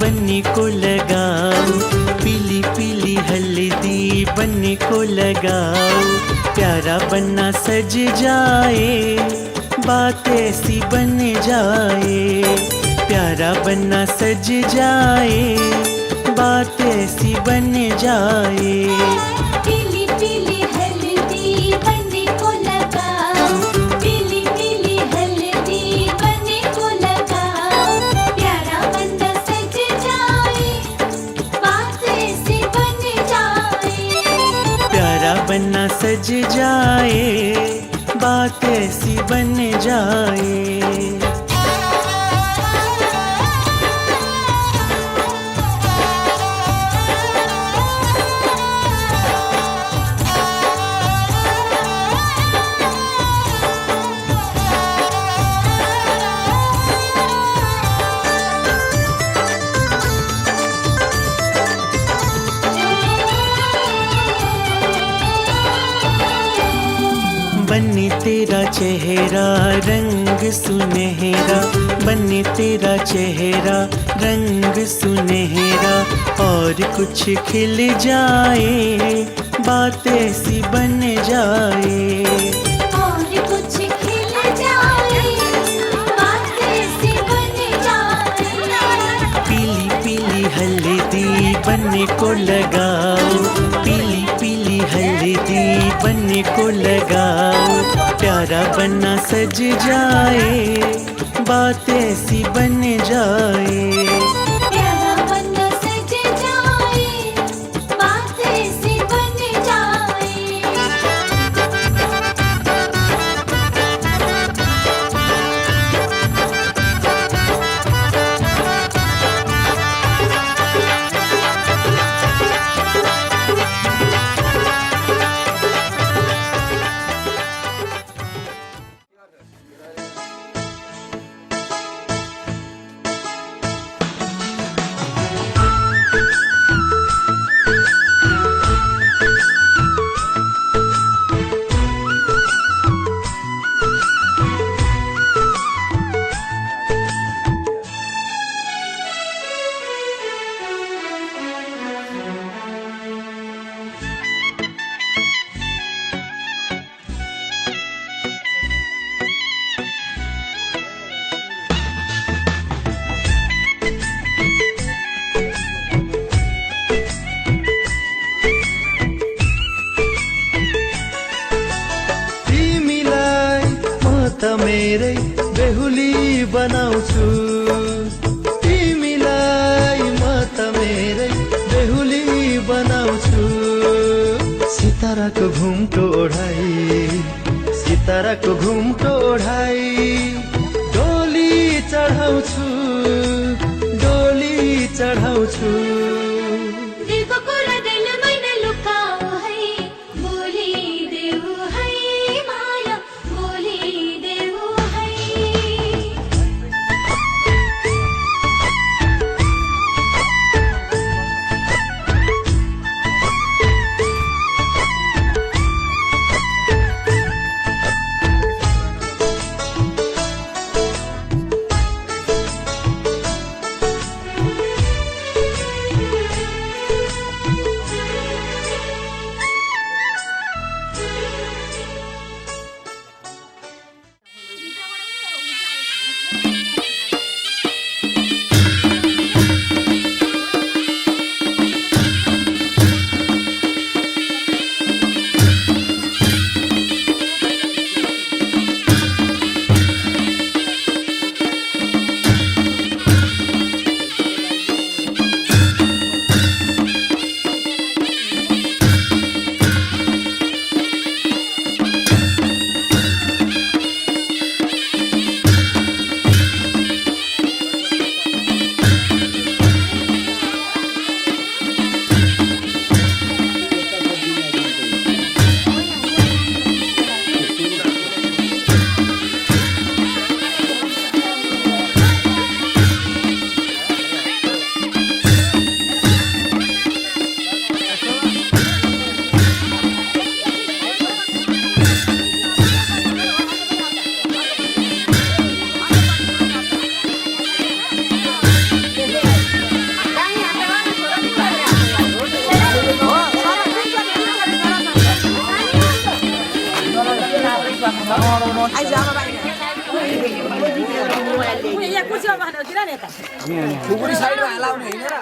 बनने को लगाओ, पीली पीली हल्दी बनने को लगाओ। प्यारा बनना सज जाए, बात ऐसी बन जाए। प्यारा बनना सज जाए, बात ऐसी बन जाए। पीली पीली हल्दी बनने को लगाओ, पीली पीली हल्दी बनने को लगाओ। प्यारा बनना सज जाए, बात ऐसी बन जाए। प्यारा बनना सज जाए, बात ऐसी बन जाए। बने तेरा चेहरा रंग सुनहरा, बने तेरा चेहरा रंग सुनहरा। और कुछ खिल जाए, बात ऐसी बन जाए। और कुछ खिल जाए, बात ऐसी बन जाए। पीली पीली हल्दी बनने को लगाओ, पीली पीली हल्दी बनने को लगाओ। प्यारा बनना सज जाए, बात ऐसी बन जाए। प्यारा बनना सज जाए, बात ऐसी बन जाए। मेरै बेहुली बनाउँछु, तिमीलाई म त मेरै बेहुली बनाउँछु। सिताराको घुम्टो ओढाई, सिताराको घुम्टो ओढाई डोली चढाउँछु, डोली चढाउँछु। दिलको कुरा दिल मैना लुकाऊ है, बोली देऊ है माया, बोली देऊ है। खुकुरी साइडमा हालाउने होइन र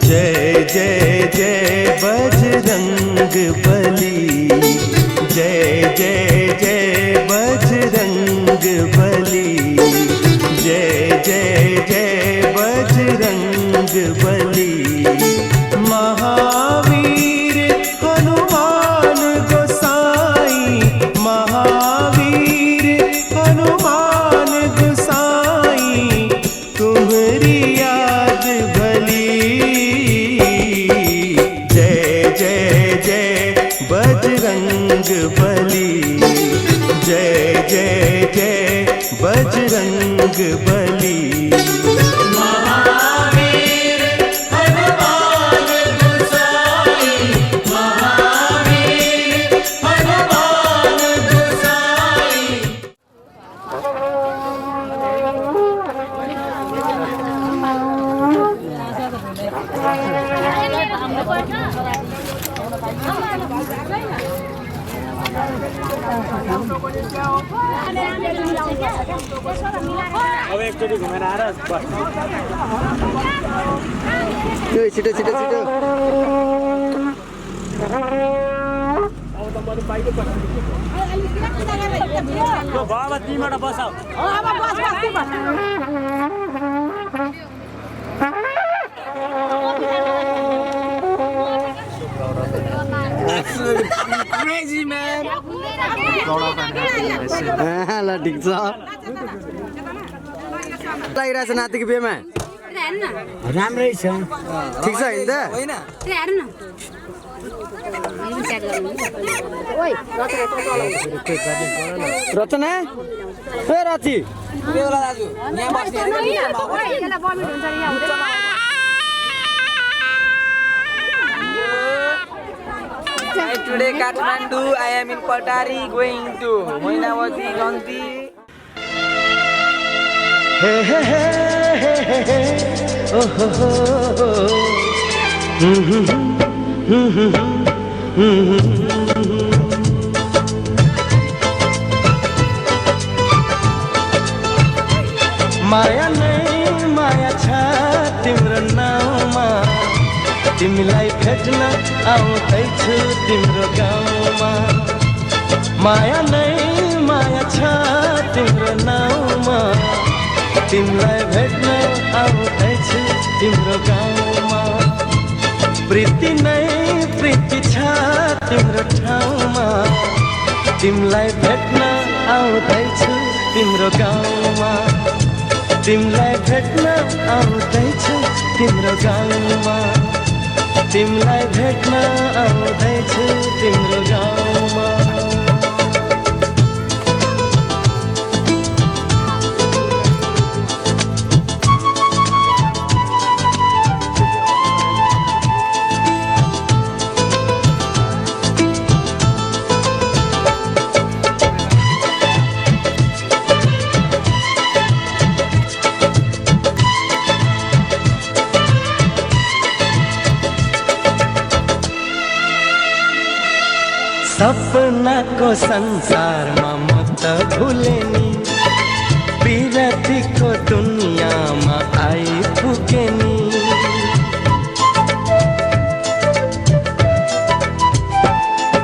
जय जय जय बजरंग बली, जय जय जय बजरंग बली, जय जय जय बजरंग बली। महावीर हनुमान गोसाई, महावीर हनुमान गोसाई, तुम्हारी याद भली। जय जय जय बजरंग बली, जय जय जय बजरंग बली। अब एकचोटि घुमेर आएर छिटो छिटो छिटो घरमा तिमीबाट बसाउ। Crazy man. ल ठिक छ लागिरहेछ नातिको बिहेमा राम्रै छ। ठिक छ होइन त होइन रचना ए रची बेला दाजु यहाँ बस्ने Today Kathmandu, I am in Patari going to Moinawati Ganti. Hey hey hey hey hey, oh ho ho, माया नहीं माया छ तिम्रो नाउँमा, तिमीलाई भेट्न आउँदैछु तिम्रो गाउँमा। माया नै माया छ तिम्रो नाउँमा, तिमीलाई भेट्न आउँदैछु तिम्रो गाउँमा। प्रीति नै प्रीति छ तिम्रो ठाउँमा, तिमीलाई भेट्न आउँदैछु तिम्रो गाउँमा। तिमीलाई भेट्न आउँदैछु तिम्रो गाउँमा, तिमीलाई भेट्न आउँदैछु तिम्रो गाउँमा। सपनाको संसारमा म त भुले नि, विरतीको दुनियाँमा आइपुगे नि।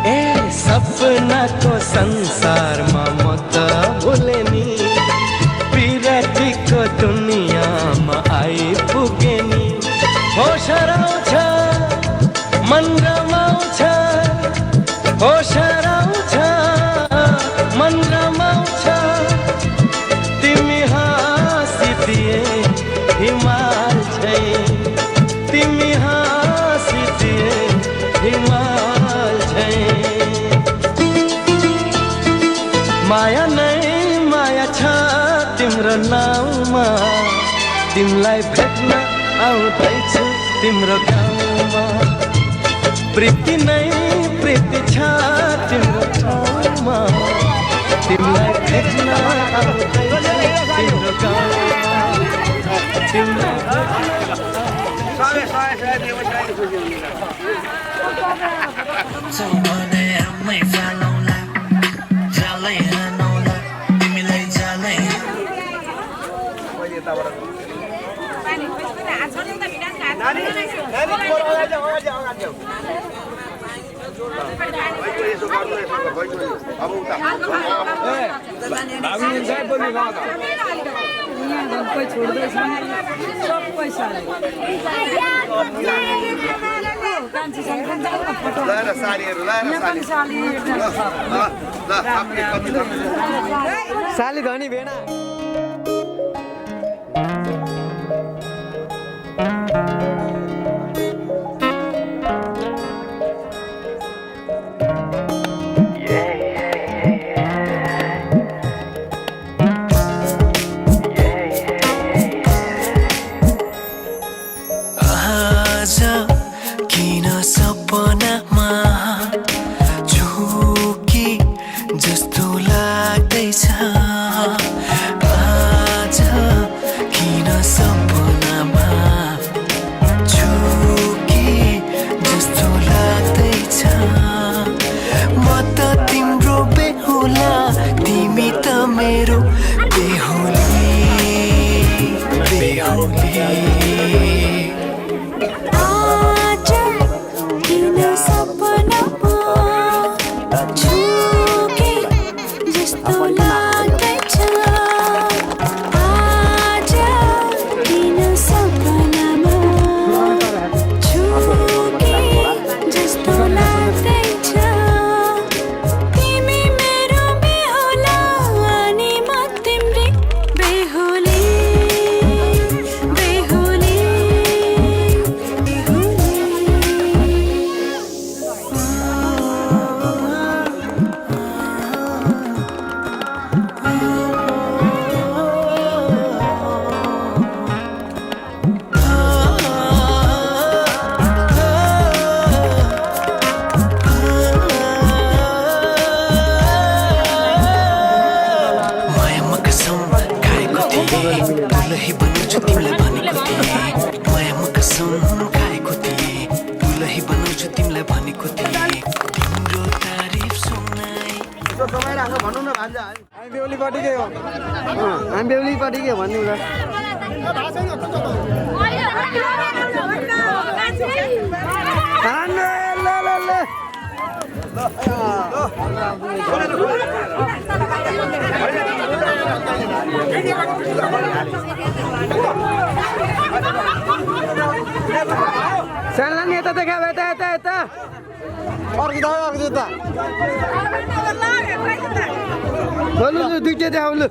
ए सपनाको संसारमा म त भुले नि, विरतीको दुनियाँमा आइपुगे नि। होस हराउँछ मन रमाउँछ, होस हराउँछ मन रमाउँछ, तिमी हाँसिदिए हिमाल झैँ, तिमी हाँसिदिए हिमाल झैँ। माया नै माया छ तिम्रो नाउँमा, तिमीलाई भेट्न आउँदैछु तिम्रो गाउँमा। प्रीति नै प्रीति छ तिम्रो ठाउँमा, तिमीलाई भेट्न आउँदैछु तिम्रो गाउँमा। तिमीलाई Hãy subscribe cho kênh Ghiền Mì Gõ để không bỏ lỡ साली धनी भेना किन सपनामा झुकी जस्तो लाग्दैछ आज किन सपनामा झुकी जस्तो लाग्दैछ म त तिम्रो बेहुला तिमी त मेरो बेहुली बेहुली दुलही बनाउँछु तिमीलाई भनेको थिएँ मायामा कसम खाएको थिएँ दुलही बनाउँछु तिमीलाई भनेको थिएँ तिम्रो तारिफ सुनाई हामी बेहुलीपट्टिकै हो हामी बेहुलीपट्टिकै भन्नु ल सानला नि यता देखा यता यता यता अर्को जुत्ता लु दुइटै देखाउ लु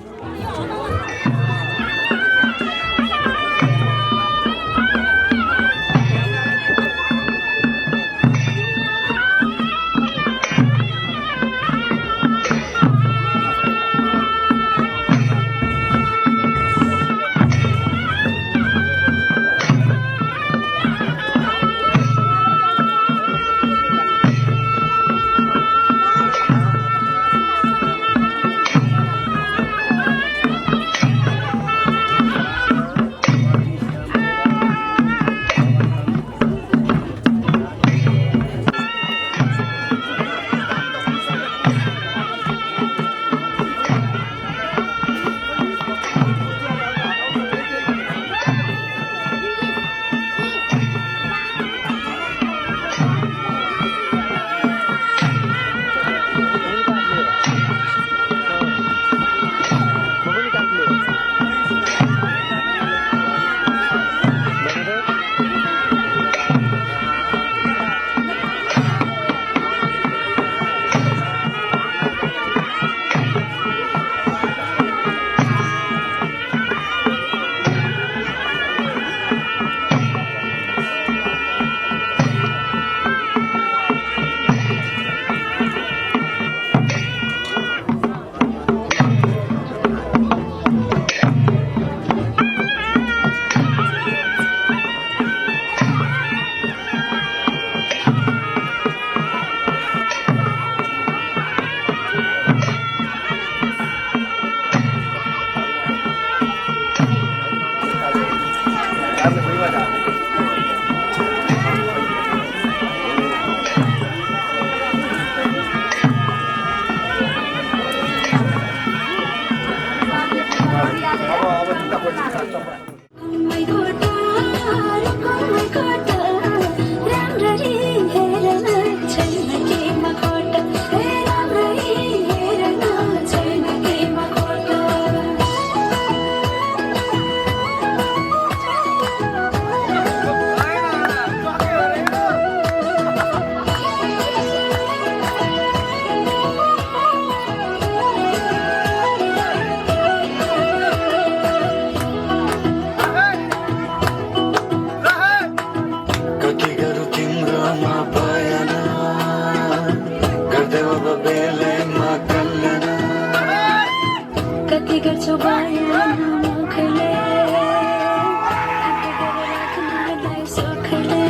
सुखले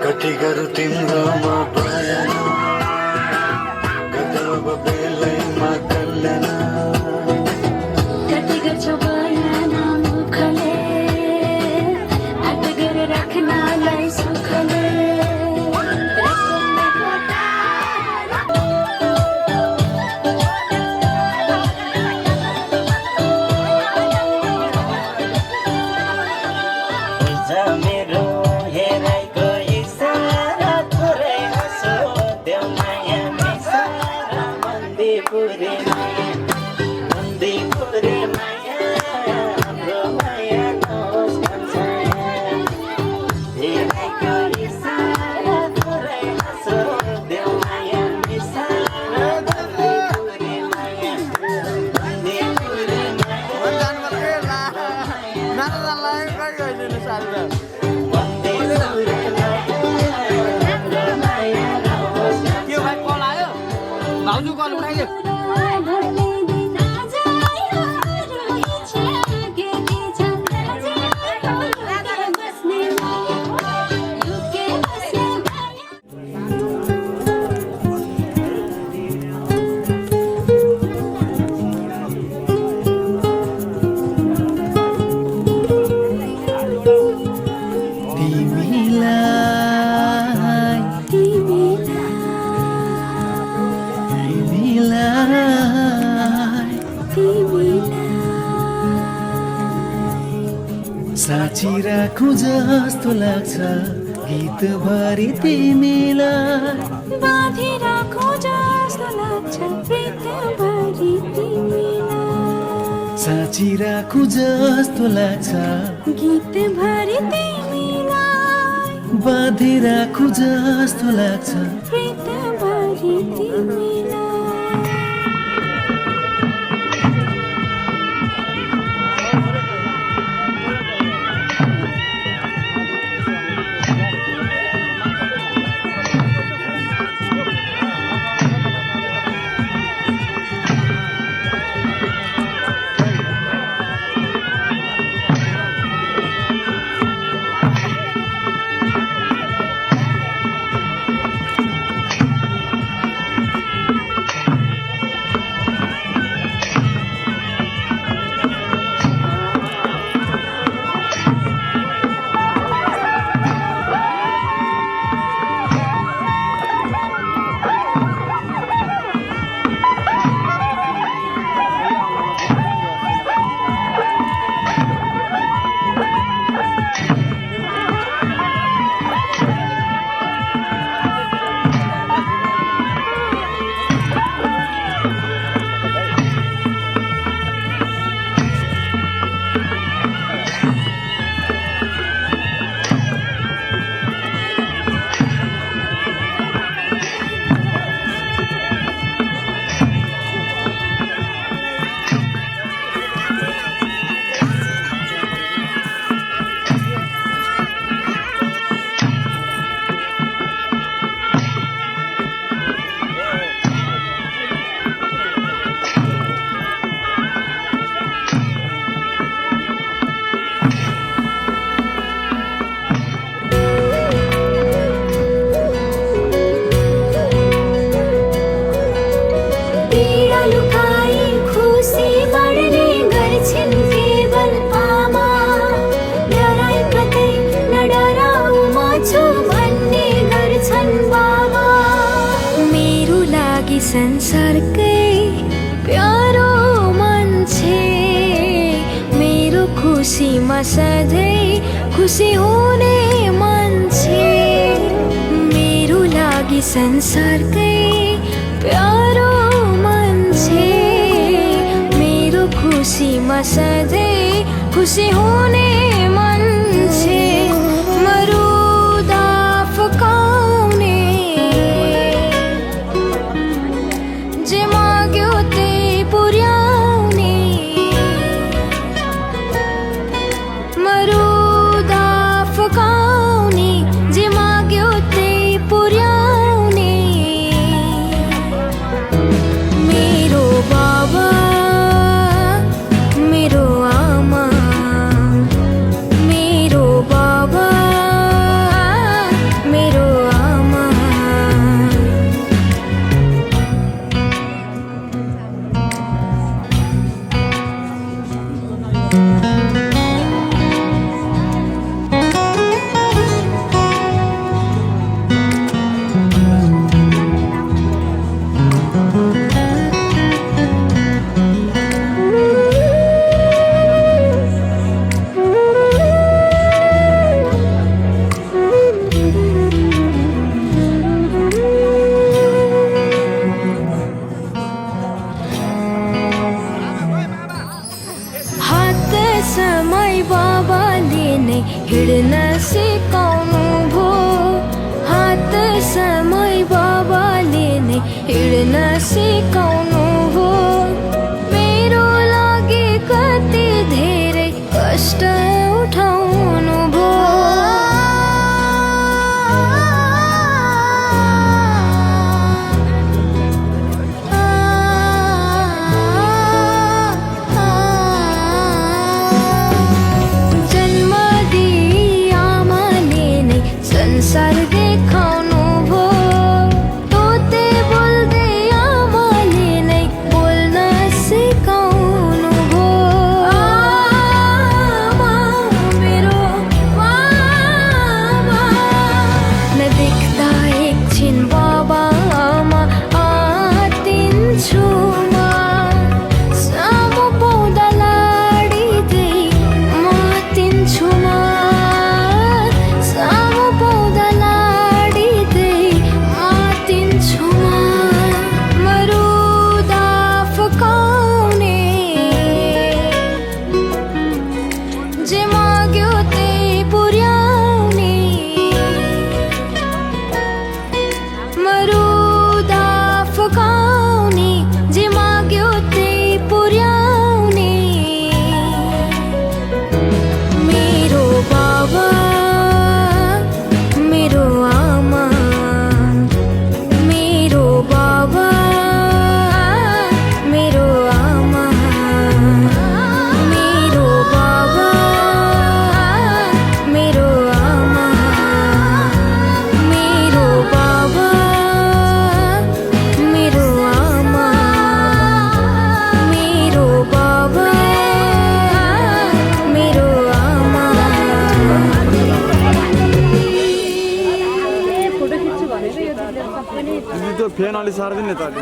कति गरौँ तिम्रोमा भएन गदब बेलैमा कल्याण कति गर्छौ बयान मुखले आट गरेर राख्नलाई सुखले मेरो हेराइको इसारा थोरै हाँसो देऊ माया मिसारा मन्दिपुरे माया हाम्रो माया नहोस् भन्साया हेराइको इसारा थोरै हाँसो देऊ माया मिसारा मन्दिपुरे माया भाउजू कल उठाइदियो साँची राखौँ जस्तो लाग्छ गीतभरि तिमीलाई बाँधी राखौँ जस्तो लाग्छ प्रीतभरि तिमीलाई साँची राखौँ जस्तो लाग्छ गीतभरि तिमीलाई बाँधी राखौँ जस्तो लाग्छ प्रीतभरि तिमीलाई संसारकै प्यारो मान्छे मेरो खुसीमा सधैँ खुसी हुने मान्छे मेरो लागि संसारकै प्यारो मान्छे मेरो खुसीमा सधैँ खुसी हुने मान्छे मरुदा फकाउने जे माग्यो त्यही पुर्याउने मरुदा फकाउने जे माग्यो त्यही पुर्याउने मेरो बाबा हात समय बाबाले नै हिँड्न सिकाउनु भो हात समय बाबाले नै हिँड्न सिकाउनु भो मेरो लागि कति धेरै कष्ट उठाउनु भो जन्म दिई आमाले नै संसार देखाउनु भो तोते बोल्दै आमाले नै बोल्न सिकाउनु भो आमा मेरो बाबा नदेख्दा एकछिन बाबा आमा आतिन्छु म सामु पाउँदा लाडिँदै मातिन्छु म सामु पाउँदा लाडिँदै मातिन्छु म मरुदा फकाउने जे माग्यो त्यही पुर्याउने मरुदा फकाउने जे माग्यो त्यही पुर्याउने मेरो बाबा मेरो आमा मेरो बाबा मेरो आमा मेरो बाबा मेरो आमा मेरो बाबा मेरो आमा मेरो बाबा मेरो आमा दिदी त्यो फ्यान अलि सार्दैन नि त अलि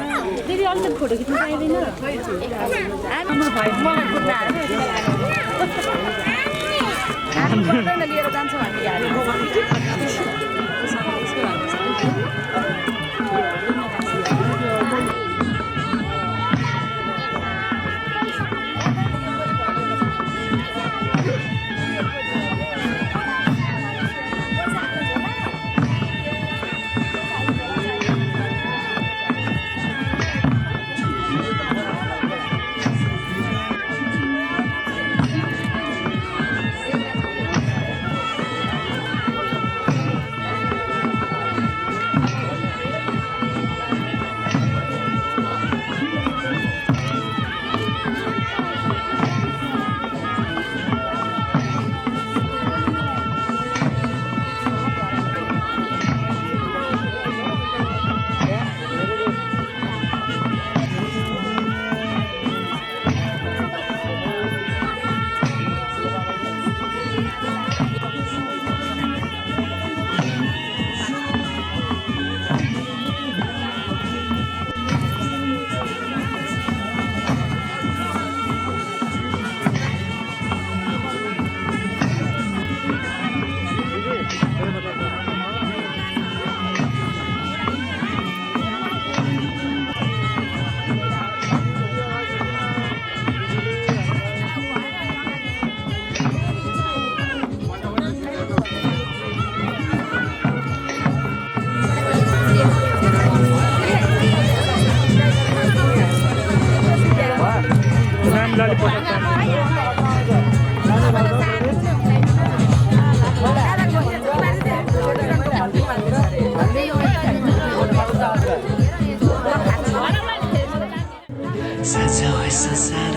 सजाओ है संसार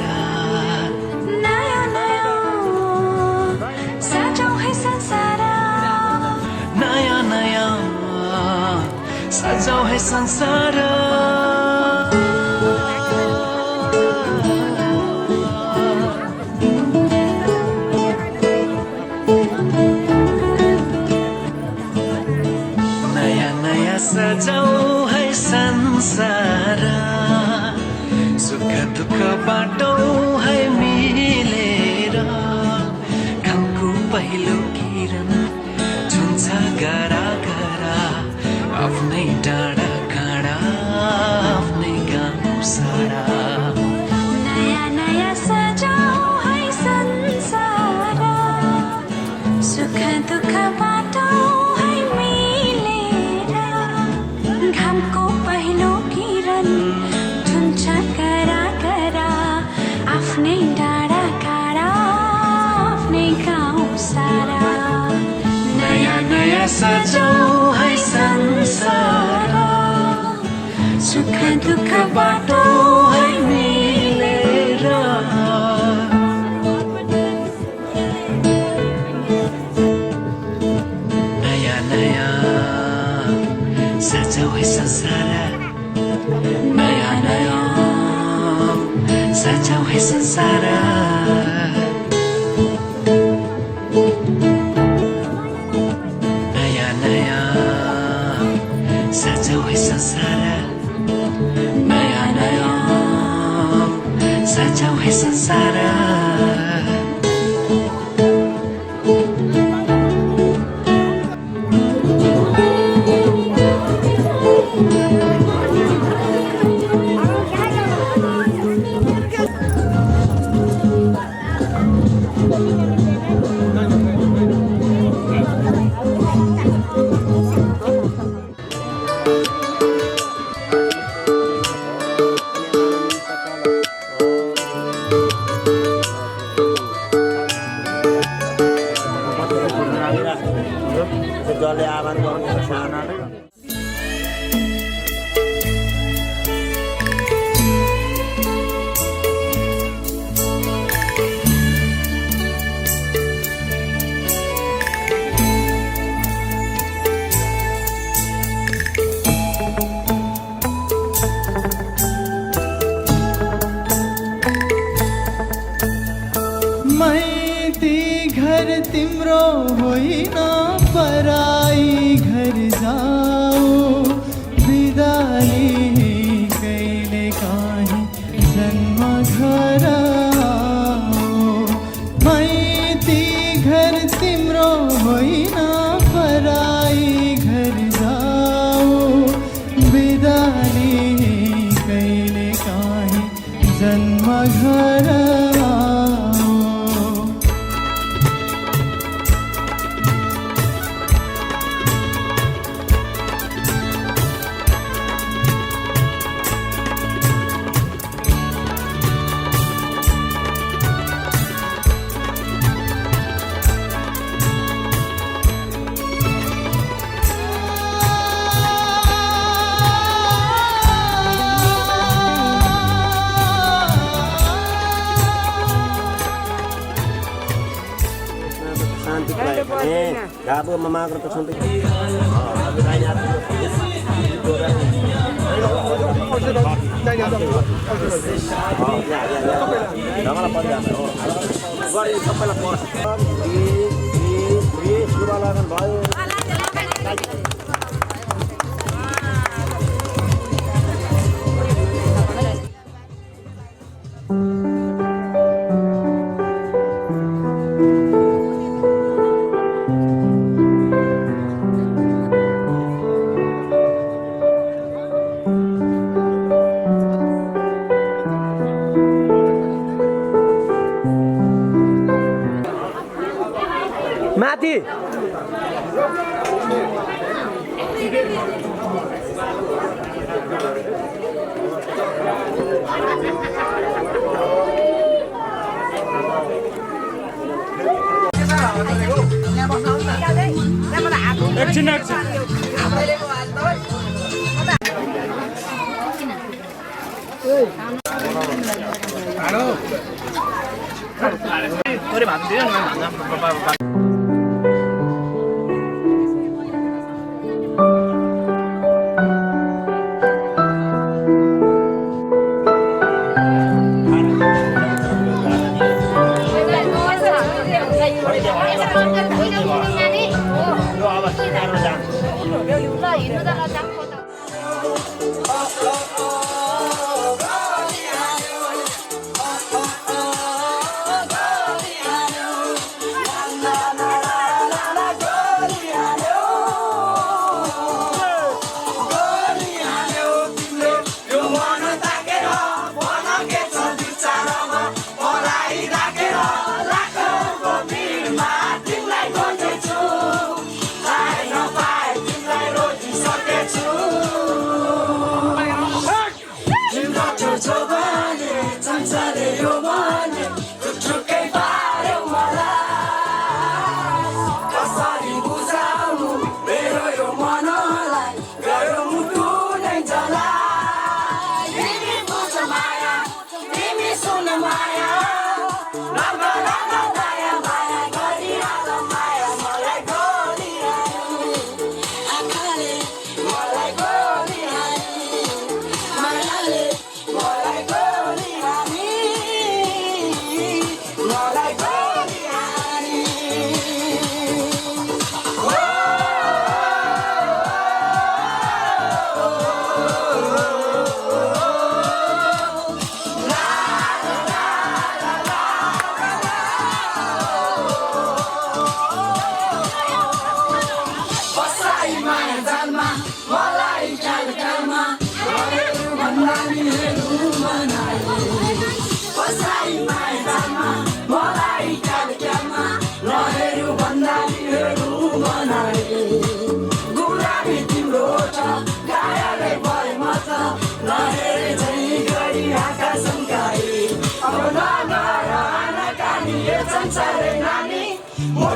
नयाँ नयाँ सजाऊ है संसार नयाँ नयाँ सजाओ है संसार डाँडा काँडा आफ्नै गाउँ सारा नयाँ नयाँ सजाउँ है संसार सुख दुःख बाटो है मिलेर नयाँ नयाँ सजाऊ है संसार नयाँ नयाँ सजाऊ है संसार नयाँ नयाँ सजाऊ है संसार नयाँ नयाँ सजाऊ है संसार जसले आह्वान गर्नुहुन्छ साना माइती घर तिम्रो होइन पराई घर जाऊ बिदाली कहिले काहीँ जन्म घर आओ माइती घर तिम्रो होइन पराई घर जाऊ बिदाली कहिले काहीँ जन्म घर Gabo mamagro to suntik. माथि एकछिन एकछिन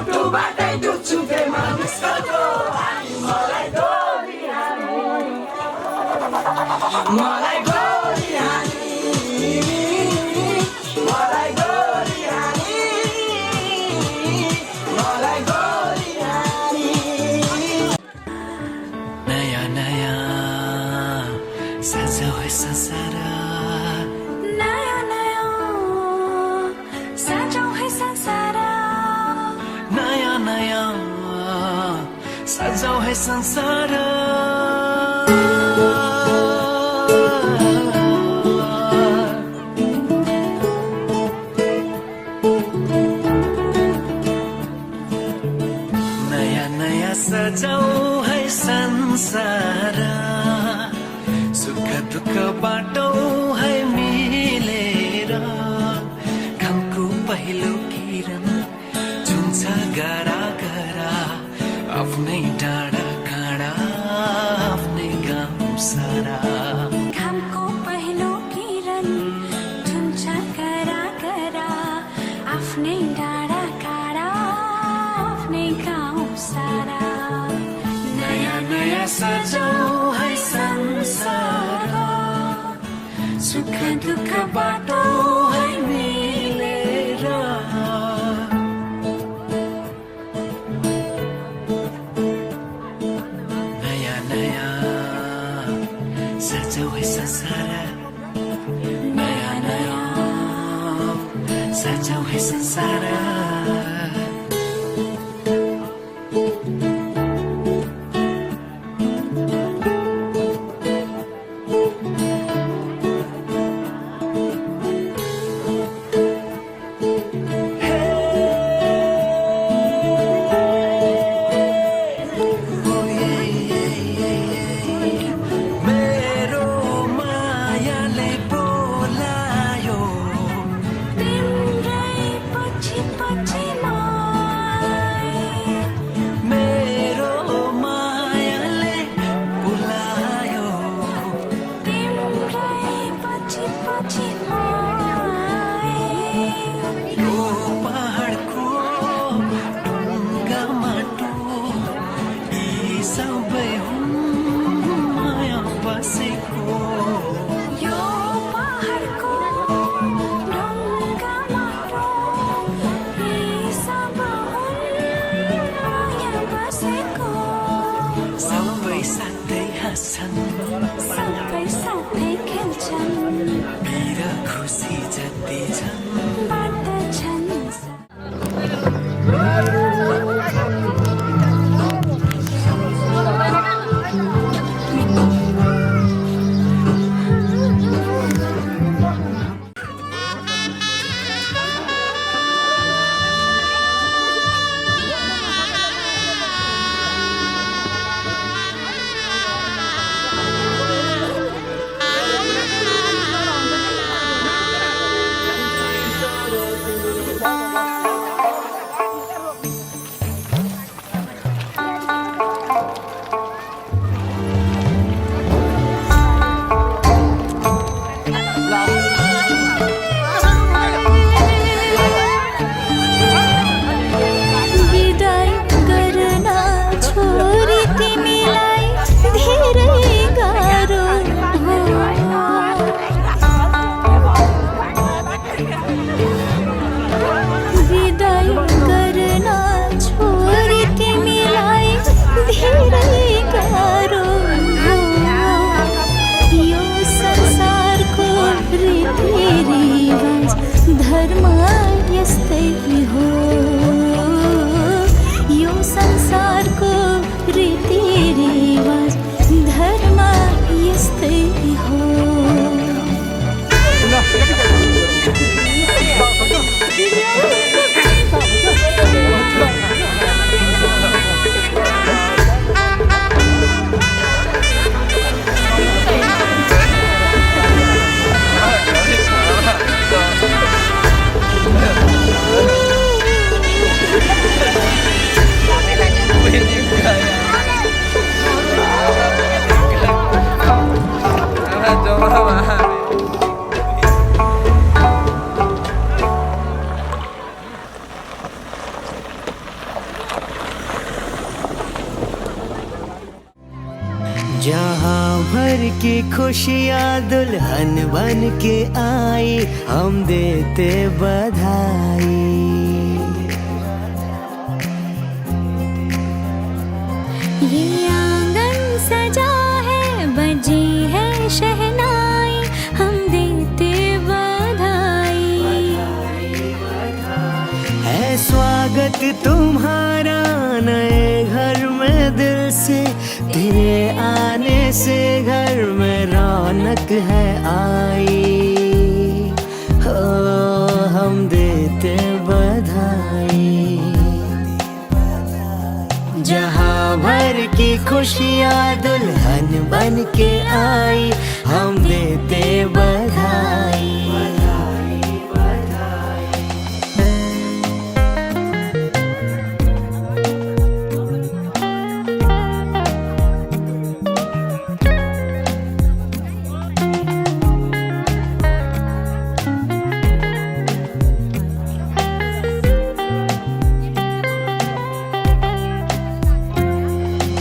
मुटुबाटै डुब्छु प्रेममा निस्कको मलाई गोली हानी मलाई गोली हानी मलाई गोली हानी मलाई गोली हानी नयाँ नयाँ सजाऊ है संसार नयाँ नयाँ सजाऊ है संसार नयाँ नयाँ सजाऊ है संसार नयाँ नयाँ सजाऊ है संसार सुख दुःख बाटौँ है मिलेर घामको पहिलो किरण जुन्छ गरा गरा आफ्नै डाँडा काँडा आफ्नै गाउँ सारा घामको पहिलो किरण जुन्छ करा करा आफ्नै डाँडा काँडा आफ्नै गाउँ सारा नयाँ नयाँ सजाऊ है संसार सुख दुःख बाटो है मिलेर नयाँ नयाँ सजाऊ है संसार नयाँ नयाँ सजाऊ है संसार सबै साथै खेल्छन् वीर खुसी जति छन् बाँड्छन् की खुशियाँ दुल्हन बन के आई, हम देते बधाई। ये आंगन सजा है, बजी है शहनाई, हम देते बधाई। है स्वागत तुम्हारा नए घर में दिल से, तेरे आने से घर में रौनक है आई। हो हम देते बधाई। जहाँ भर की खुशियाँ दुल्हन बन के आई, हम देते बधाई।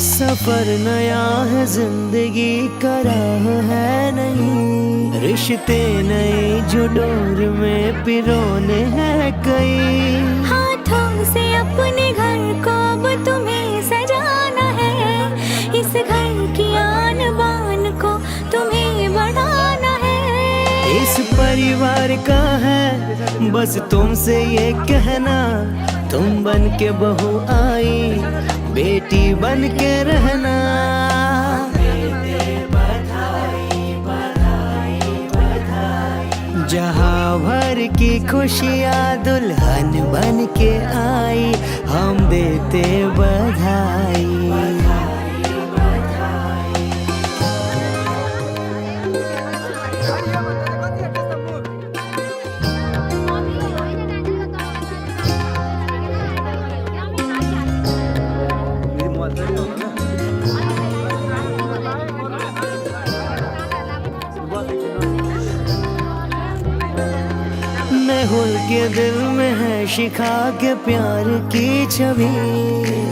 सफर नया है, जिंदगी का राह है नहीं, रिश्ते नए जो डोर में पिरोने हैं कई। हाथों से अपने घर को अब तुम्हें सजाना है, इस घर की आन बान को तुम्हें बढ़ाना है। इस परिवार का है बस तुमसे ये कहना, तुम बन के बहू आई, बेटी बन के रहना। जहाँ भर की खुशियाँ दुल्हन बन के आई, हम देते बधाई। मेहुल के दिल में है शिखा के प्यार की छवि,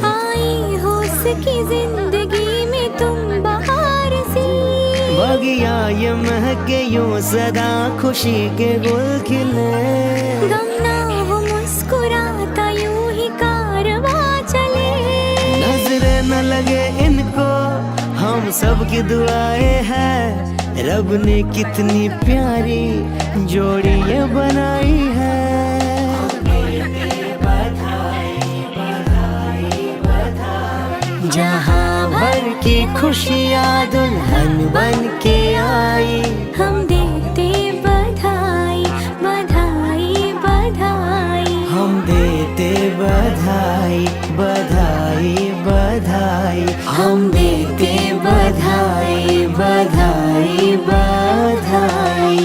आई हो उसकी जिंदगी में तुम बहार सी। बगिया ये महके यूं सदा खुशी के गुल खिले, गम ना हो मुस्कुराता यूं ही कारवां चले। नजरे न लगे इनको हम सब की दुआएं हैं, रब ने कितनी प्यारी जोड़ी ये बनाई है। जहाँ भर की खुशियाँ दुल्हन बन के आई, हम देते बधाई बधाई बधाई। हम देते बधाई बधाई बधाई। हम देते बधाई बधाई बधाई।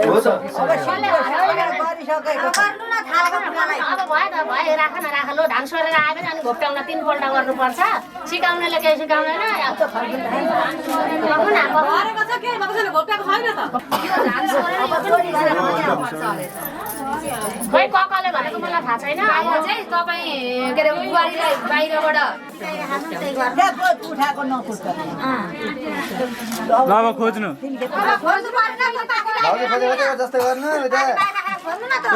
हो त अब भयो त भयो राख न राख लो धान सोरेर आयो भने अनि घोप्ट्याउन 3 पल्ट गर्नुपर्छ सिकाउनेले केही सिकाउँदैन खै ककाले भनेको मलाई थाहा छैन अब चाहिँ तपाईँ के अरे बुहारीलाई बाहिरबाट उठाएको नखोज्छ ल अब खोज्नु जस्तै गर्नु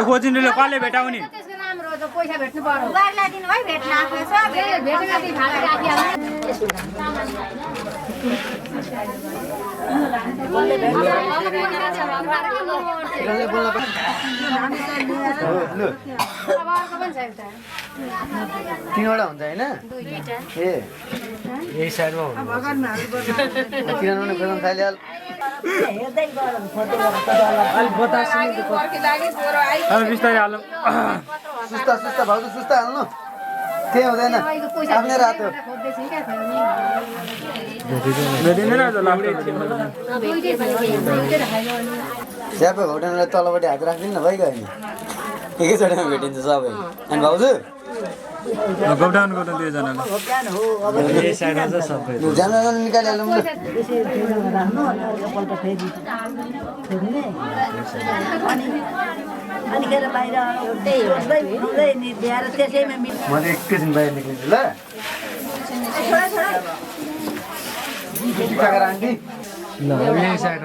खोजिनु कसले भेटाउने त्यसको राम्रो हो पैसा भेट्नु पर्यो बुहारीलाई दिनु है भेट्न भेटेर ती भाले तीनवटा हुन्छ होइन ए यही साइडमा किनभने खोज्न थाल्यो बिस्तारै हालौँ सुस्ता सुस्ता भाउजू सुस्ता हाल्नु केही हुँदैन आफ्नै रात हो भेटिँदैन स्यापे घोटाउनलाई तलपट्टि हात राखिदिनु न भइगयो नि एकैचोटिमा भेटिन्छ सबै अनि भाउजू गौडाउनु गर्नु दुईजनाले जान निकालिहालौँ ल म एकैछिन बाहिर निक्लिन्छु ल आन्टी ल यही साइड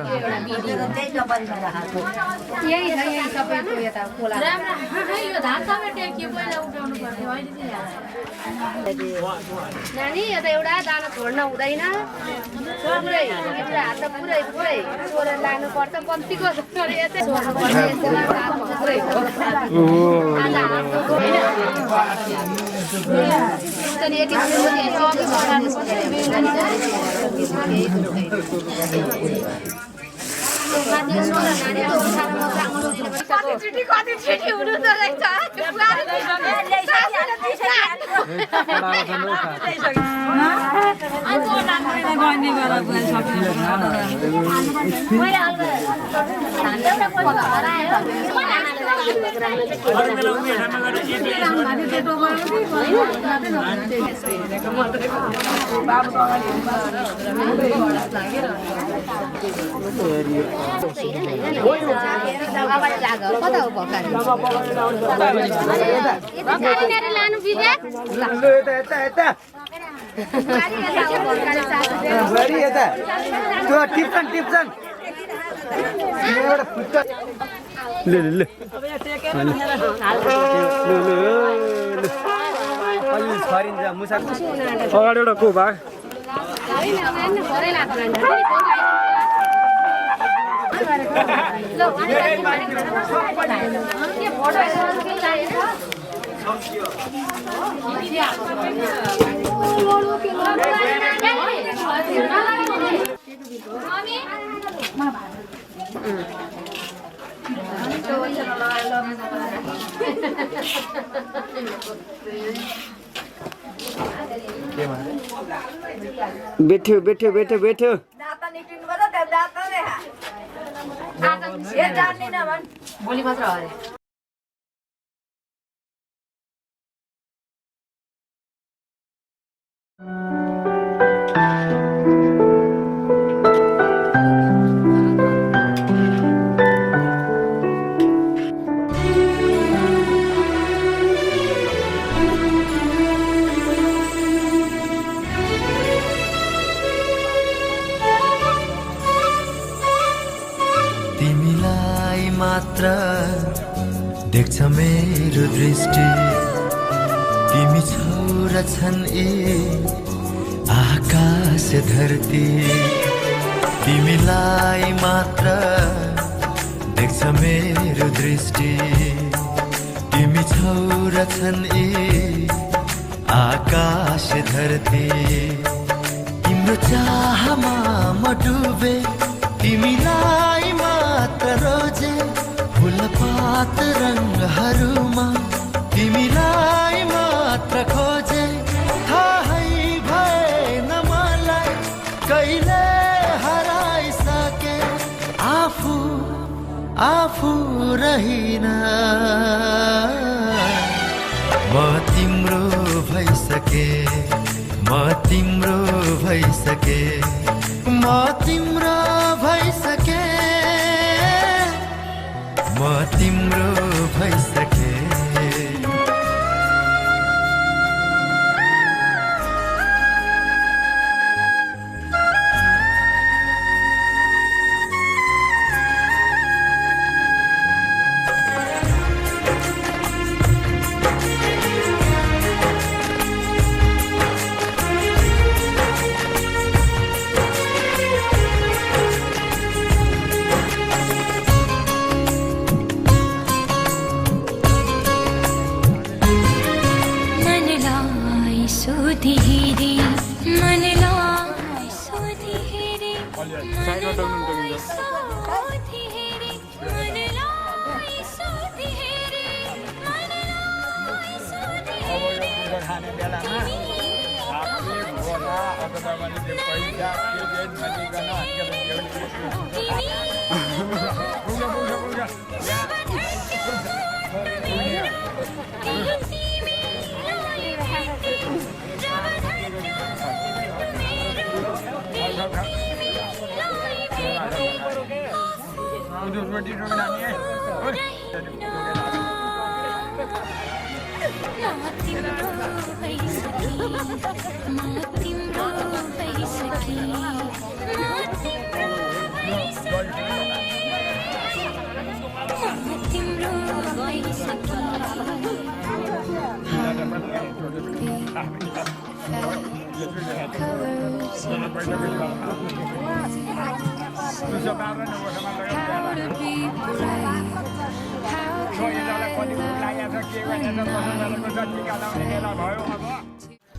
यही छ यही सबैको यता कोला यो धान सबै टेकियो पहिला उठाउनु पर्यो अहिले चाहिँ नानी यता एउटा दाना छोड्न हुँदैन पुरै एउटा हात पुरै पुरै छोडेर लानुपर्छ कम्तीको यतै छोड्नुपर्छ पुरै यति कति छिटी हुनु त रहेछ टिप्छन् अगाडि एउटा को भाग बैठो बैठो बैठो बैठो भोलि मात्र अरे तिमीलाई मात्र देख्छ मेरो दृष्टि तिमी छौ छन् आकाश धरती तिमीलाई मात्र देख्छ मेरो दृष्टि तिमी छौ छन् आकाश धरती तिम्रो चाहमा म डुबे तिमीलाई मात्र रोजे फुलपात रङहरूमा तिमीलाई मात्र खोजे थाहै भएन मलाई कहिले हराइसके आफू रहिन म तिम्रो भइसके म तिम्रो भइसके म तिम्रो भइसके म तिम्रो भइसके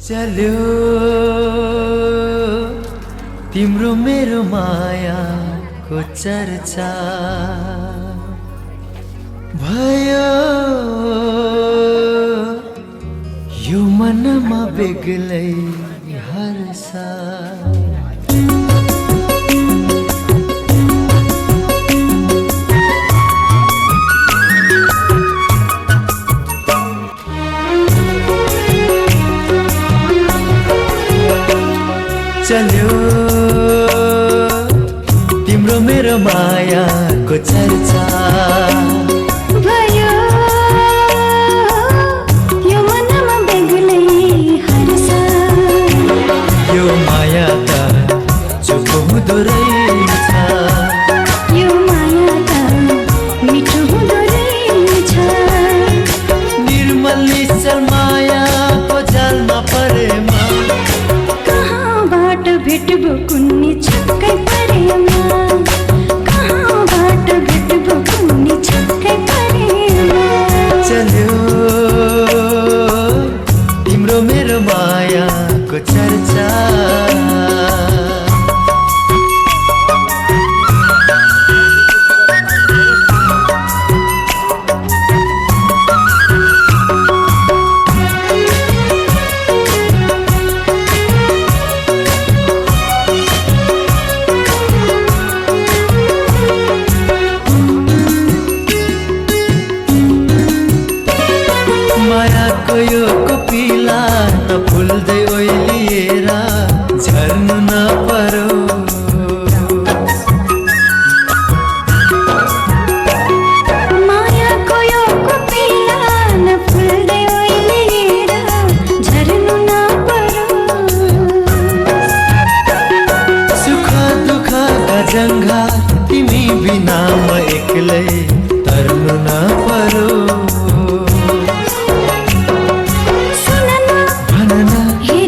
चल्यो तिम्रो मेरो मायाको चर्चा भयो यो मनमा बेग्लै हर्ष चल्यो तिम्रो मेरो मायाको चर्चा भयो यो मनमा बेग्लै हर्ष यो माया त चुप हुँदो रहेछ यो माया त मिठो हुँदो रहेछ निर्मल निश्चल मायाको जालमा परेमा भेट्बो कुन्नी छक्कै परेमा कहाँबाट भेट्बो कुन्नी छक्कै परेमा चल्यो तिम्रो मेरो मायाको चर्चा यो कोपिला नफुल्दै ओइलिएर झर्नु नपरो मायाको यो कोपिला नफुल्दै ओइलिएर झर्नु नपरो सुख दुःखका जङ्घा तिमी बिना म एक्लै तर्नु नपरो हे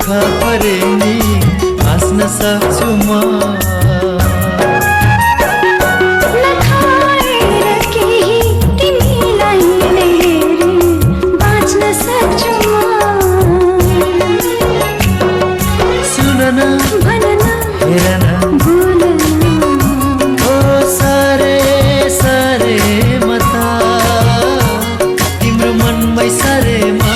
दुःख परे नि हाँस्न सक्छु म नखाएर केही तिमीलाई हेरी बाँच्न सक्छु म सुन न भन न हेर न बोल न ओ सारे सारे मता तिम्रो मनमै सारेमा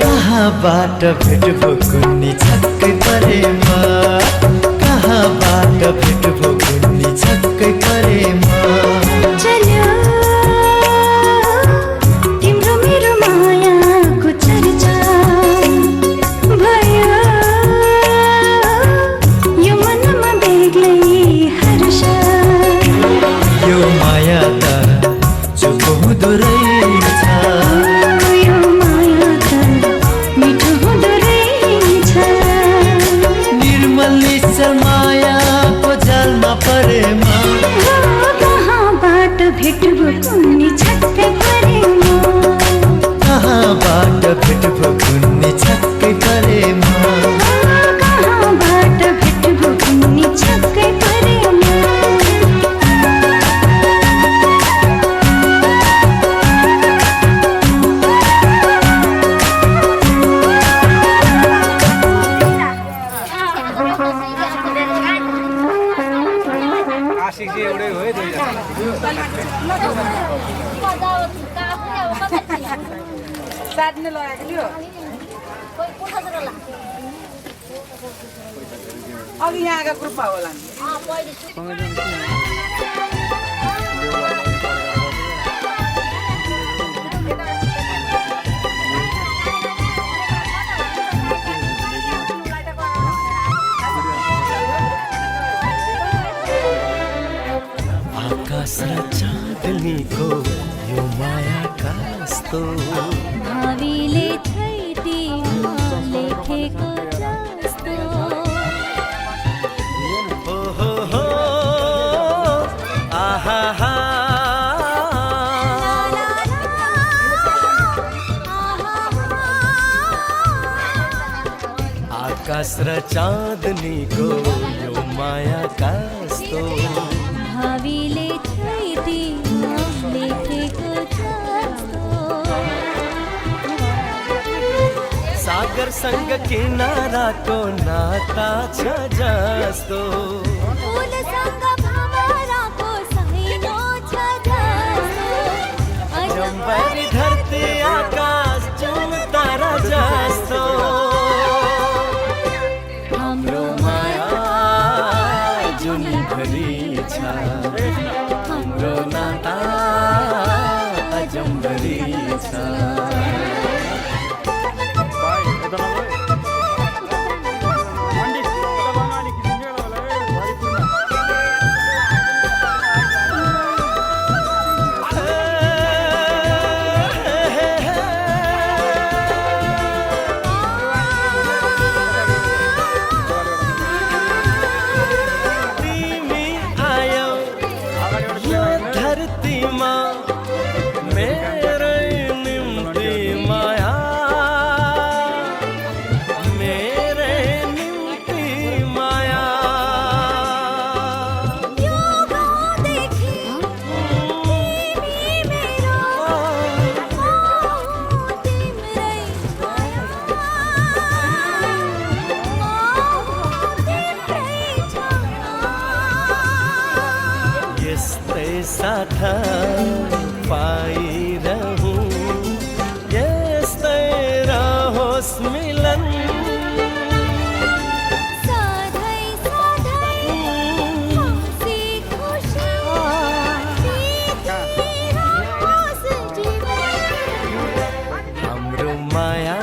कहाँबाट भेट भो कुन्नी छक्कै परेमा कहाँबाट भेट भो कुन्नी छक्कै परेमा चल्यो तिम्रो मेरो मायाको चर्चा भयो यो मनमा बेग्लै हर्ष यो माया त चुप हुँदो रहेछ यो माया त मिठो हुँदो रहेछ निर्मल निश्चल मायाको जालमा परेमा कहाँबाट भेट भो कुन्नी छक्कै परेमा कहाँबाट भेट भो कुन्नी छक्कै परेमा कहाँबाट भेट भो कुन्नी छक्कै परेमा साट्ने लगाएको थियो अघि यहाँका ग्रुपमा होला नि आकाश र चाँदनीको यो माया कस्तो भावीले छैटीमा लेखेको जस्तो हो आहा हा आकाश र चाँदनीको यो माया कस्तो भावीले छैटीमा लेखेको जस्तो सागरसँग किनाराको नाता छ जस्तो फुलसँग भँवराको सैनो छ जस्तो जम्बरी धरती आकाश जुन तारा जस्तो हाम्रो माया जुनभरि छ हाम्रो नाता अजम्बरी छ साथा पाइरहूं यस्तै रहोस् मिलन सधैँ सधैँ खुसी खुसी बितिरहोस् जीवन हाम्रो माया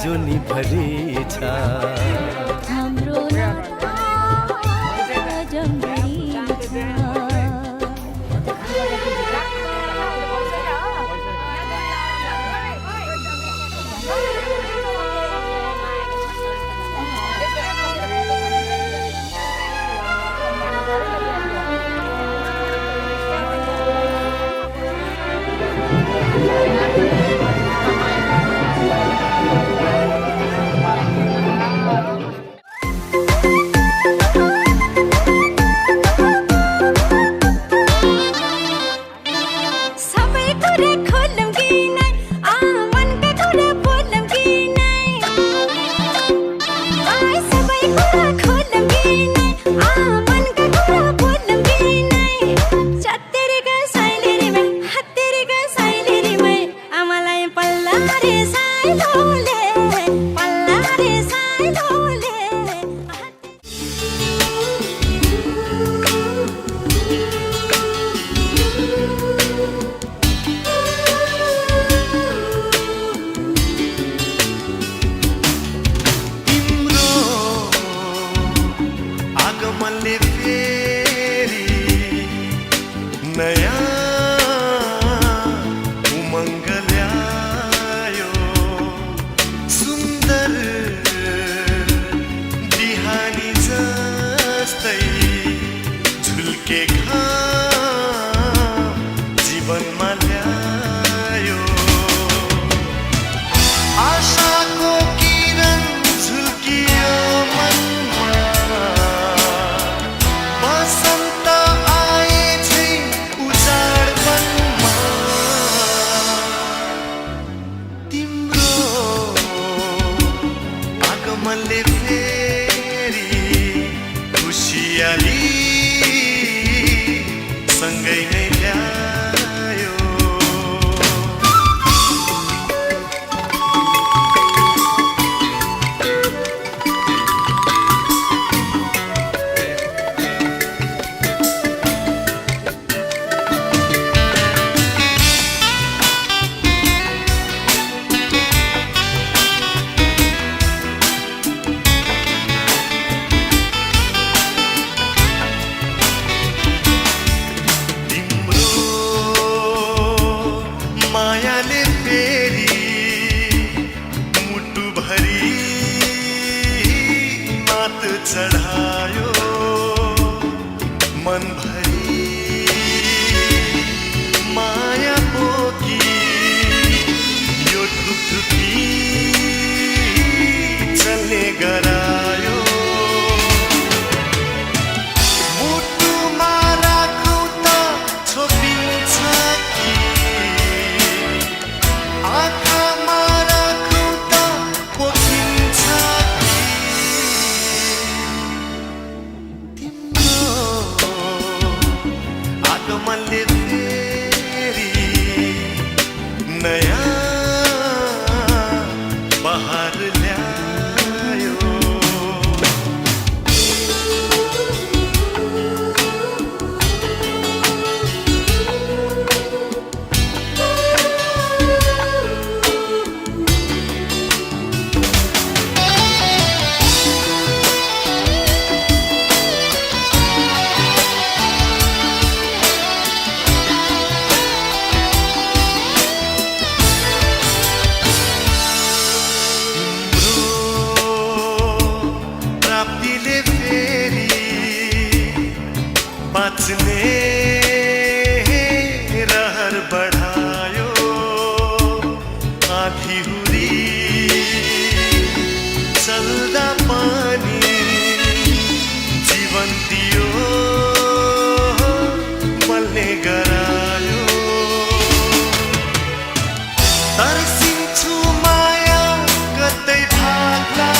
जुनीभरि छ हाम्रो नाता अजम्बरी छ ल्यायो मायाले फेरि मुटुभरि मात चढायो मनभरि माया बोकी यो ढुकढुकी चल्ने गरायो मुटुमा राखौँ त छोपिन्छ कि आँखामा राखौँ त पोखिन्छ तिम्रो आगमनले फेरि नयाँ बहार ल्यायो प्राप्तिले फेरि बाँच्ने रहर बढायो आँधी हुरी चल्दा पनि जीवन दियो बल्ने गरायो तर्सिन्छु माया कतै भाग्ला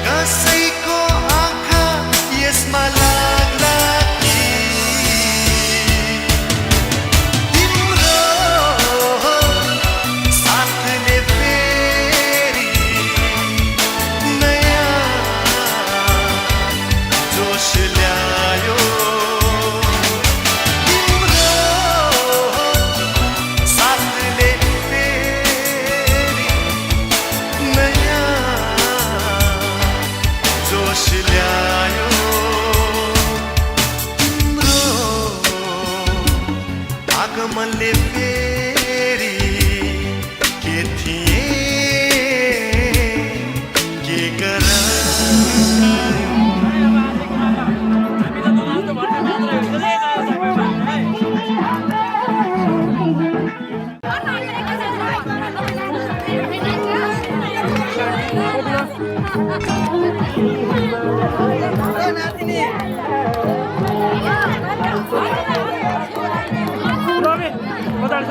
कसैको आँखा यसमा लाग्ला कि तिम्रो साथले फेरि नयाँ जोस ल्यायो तिम्रो साथले फेरि नयाँ जोस ल्यायो तिम्रो आगमनले फेरि के थिए के गरायो रोबी, उतार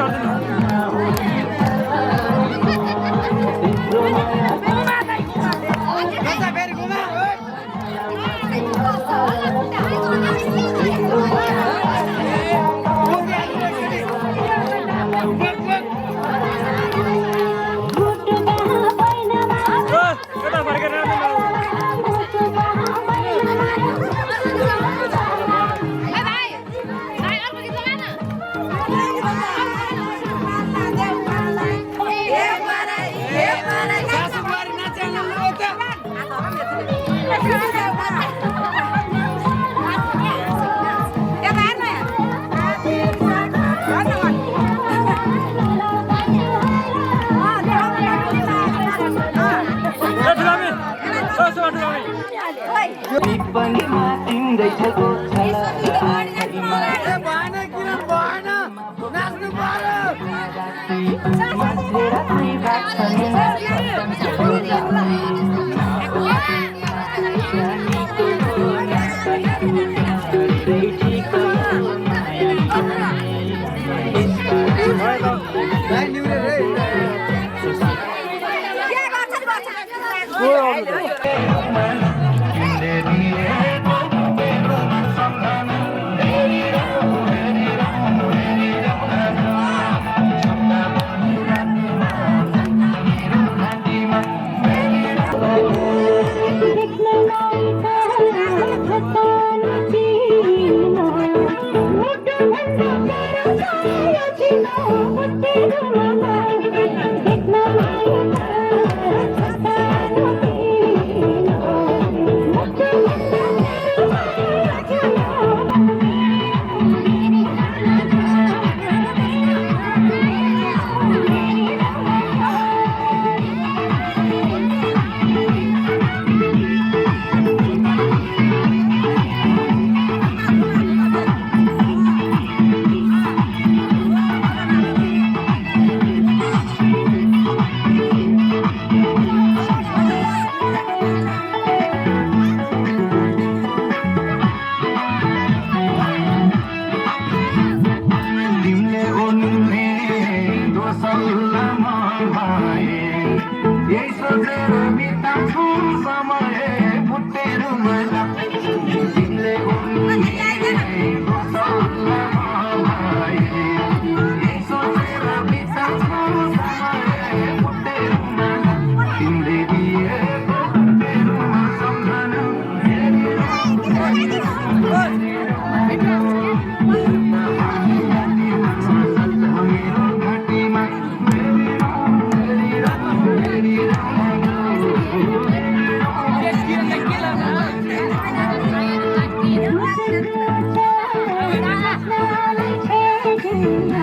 सपनालाई छेड्न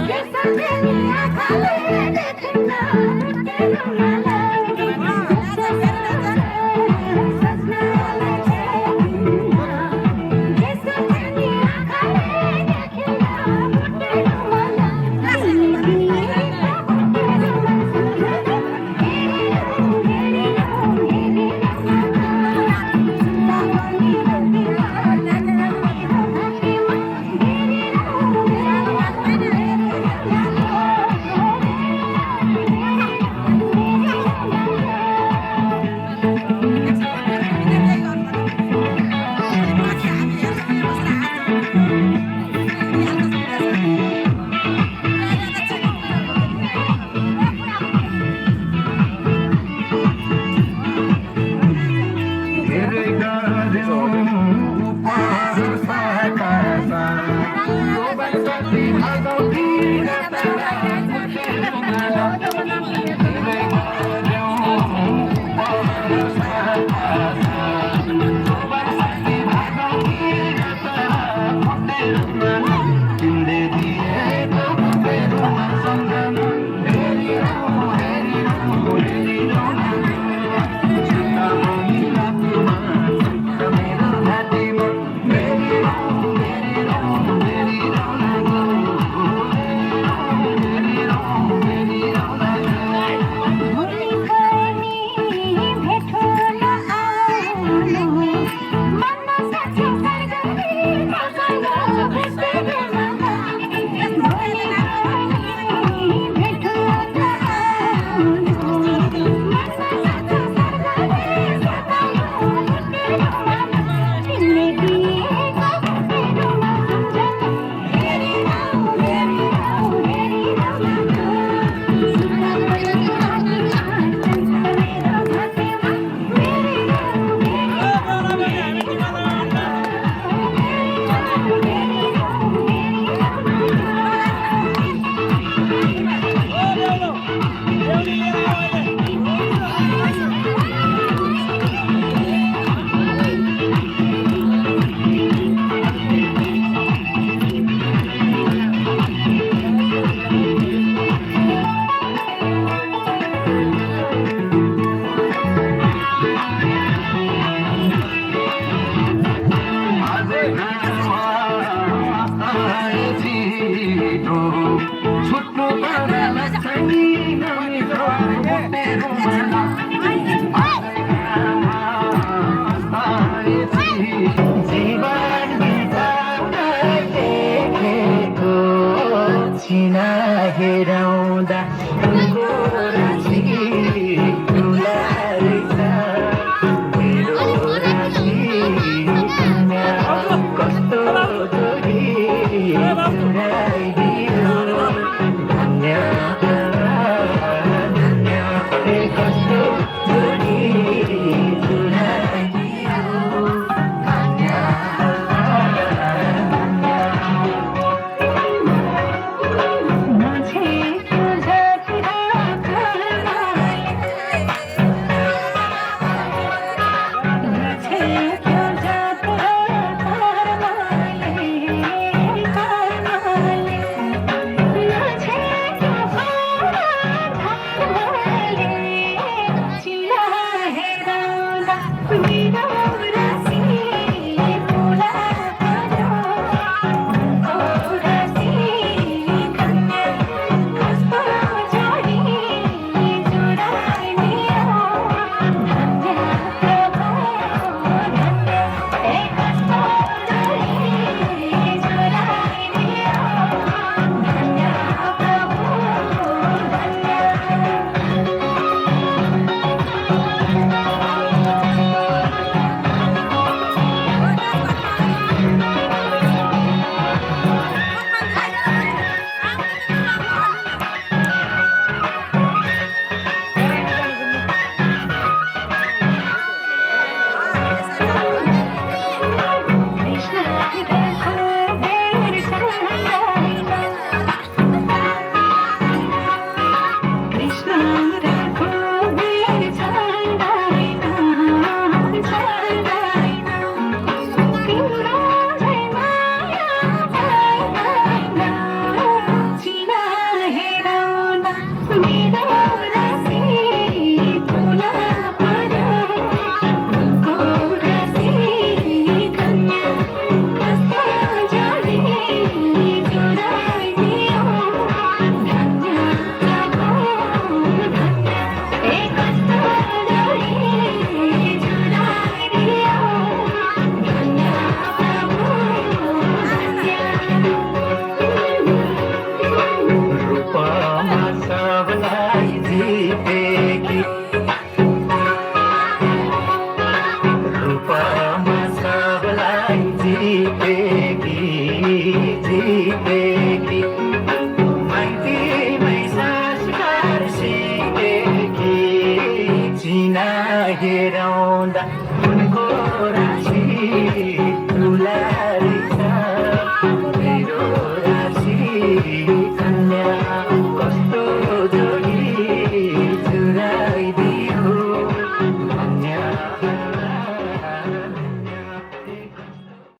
के सम्झने आँखाले देख्न तेरो मलाई सपनालाई छेड्न के सम्झने आँखाले देख्न तेरो हेराउँदा कस्तो सिकेकी माइतीमै संस्कार सिकेकी चिना हेराउँदा उनको राशि दुलारी छ मेरो राशि कन्या कस्तो जोडी चुराइदियो कन्या